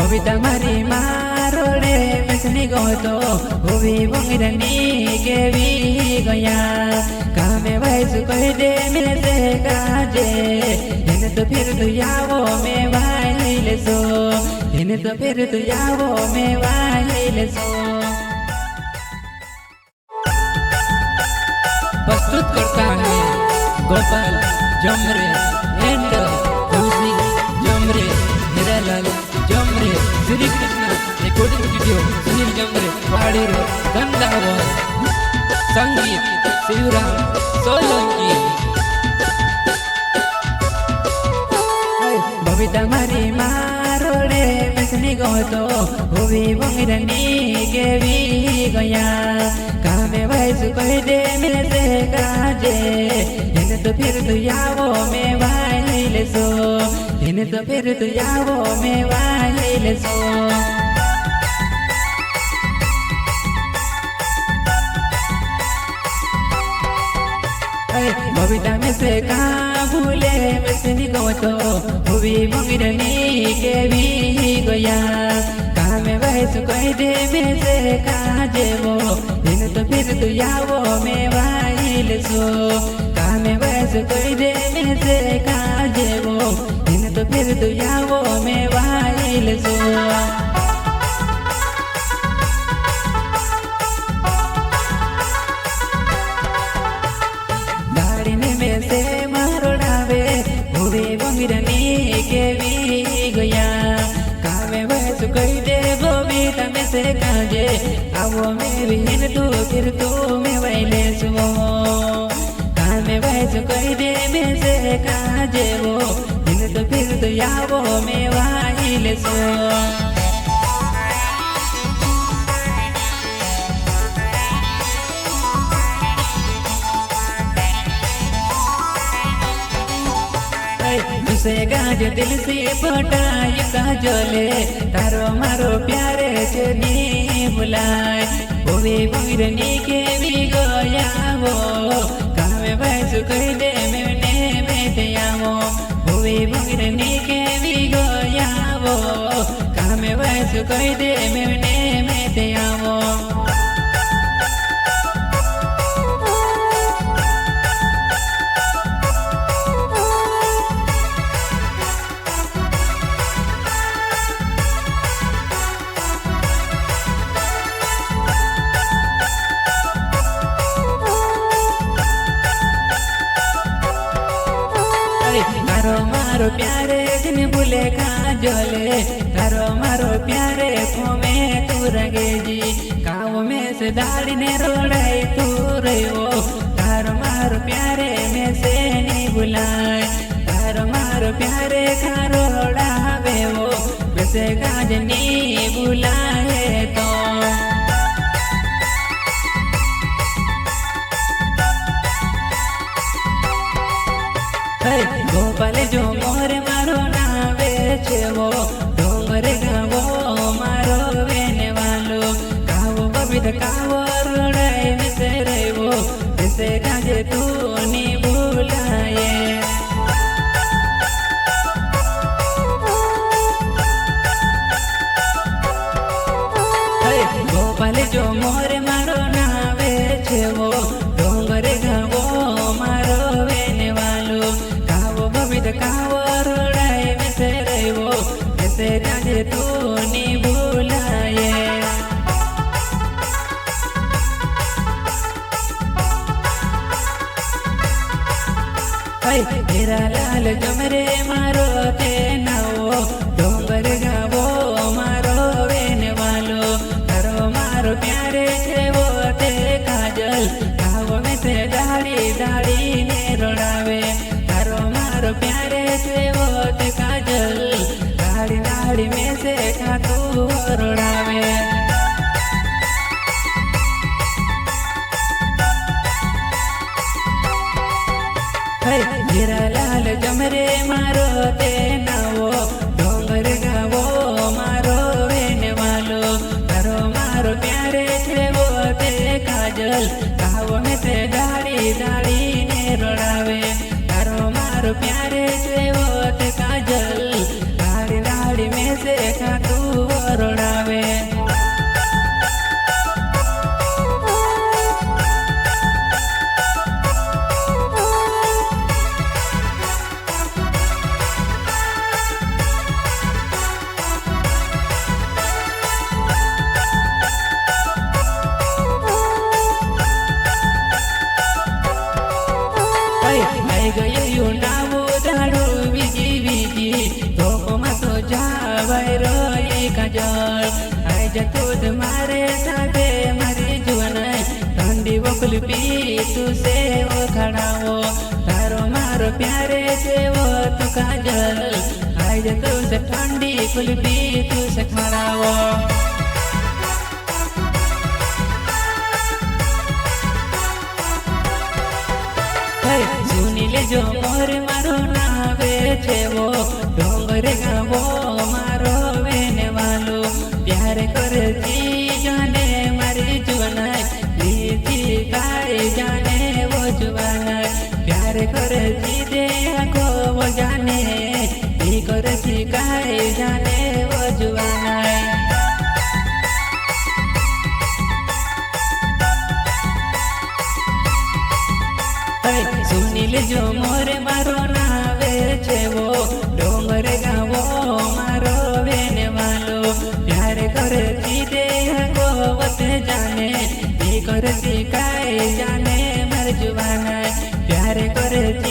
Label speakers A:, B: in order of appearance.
A: बबीता मारी मारोड़े बेसनी गोतो हुई बुंगरनी के भी गया कामे वैस कोई दे मिले से काजे इन तो फिर तू यावो में वाहिले सो इन तो फिर तू यावो में वाहिले सो। प्रस्तुत करता है Gopal Jamre and Tulsi Jamre Hiralal Jamre Shri Krishna recording studio Sunil Jamre वाड़ीर गंधावर संगीत शिवराम सोलंकी। बबीता मारी मारोड़े बेसनी गोतो हुई बुंगरनी के भी गया कामे वैस कोई दे मिले से काजे इन तो फिर तू यावो में वाहिले सो इन तो फिर तू यावो में वाहिले सो। बबीता में से कहाँ भूले बेसनी गोतो हुई बुंगरनी के भी गया कामे वैस कोई दे में से काजे वो इन तो फिर तू यावो में वाहिले सो कामे वैस कोई दे में से काजे वो इन तो फिर तू यावो में वाहिले सो। से मारोड़ावे हुए बुंगरनी के भी गया कामे वैस कोई दे बबीता में से काजे आवो में भी इन तू फिर तू में वाहिले सो कामे वैस कोई दे में से काजे वो इन तो फिर तू यावो में वाहिले सो। तुसे गाज दिल से पटाई काजोले तारो मारो प्यारे चनी बुलाए हुई बुंगरनी के भी गया वो कामे वैस कोई दे मैंने बेटियावो हुई बुंगरनी के भी गया वो कामे वैस कोई दे मैंने बेटियावो। तारो मारो प्यारे दिन भूले काजोले तारो मारो प्यारे खोमे तू रंगे जी गाँव में से दाड़ी ने रोड़ाई तू रहो तारो मारो प्यारे में से नहीं बुलाए तारो मारो प्यारे का रोड़ावे वो वैसे गाज नहीं बुलाए तो। गोपाल जो मोर मारो नावे छे वो डोंगर गावो मारो वेने वालो गावो बबीता गावो रोड़ाई मिसे रहो मिसे गाजे तू नी भूलाए। गोपाल जो मोर मारो नावे छे वो डोंगर गावो मारो वेने वालो बबीता गावो रोड़ाई मिसे रहो मिसे गाजे तू नी भूलाए। हिरालाल जमरे मारो ते नावो डोंगर गावो मारो वेने वालो तारो मारो प्यारे छे वो ते काजल गावो में से दाड़ी दाड़ी ने रोड़ावे तारो मारो प्यारे छे वो ते काजल दाड़ी दाड़ी में से खातू रोड़ावे। हिरालाल जमरे काजल आज तुझ मारे साथे मारी जुवनाई ठंडी वो कुल्फी तुसे वो खड़ावो तारो मारो प्यारे से वो तू काजल आज तुझे ठंडी कुल्फी तुसे खड़ावो सुनी ले जो मोर मारो नावे छे वो डोंगर गावो मारो वेने वालो प्यार करे जी जाने मारी जुवनाई लीधी काय जाने वो जुवनाई प्यार करे जी दे को वो जाने ई करे जी काय जाने वो जुवनाई सुनील जो मोरे मारो नावे छे वो डोंगर गावो मारो वेने वालो प्यार करती दे को वत जाने ये करती काय जाने मर जुवाना प्यार करती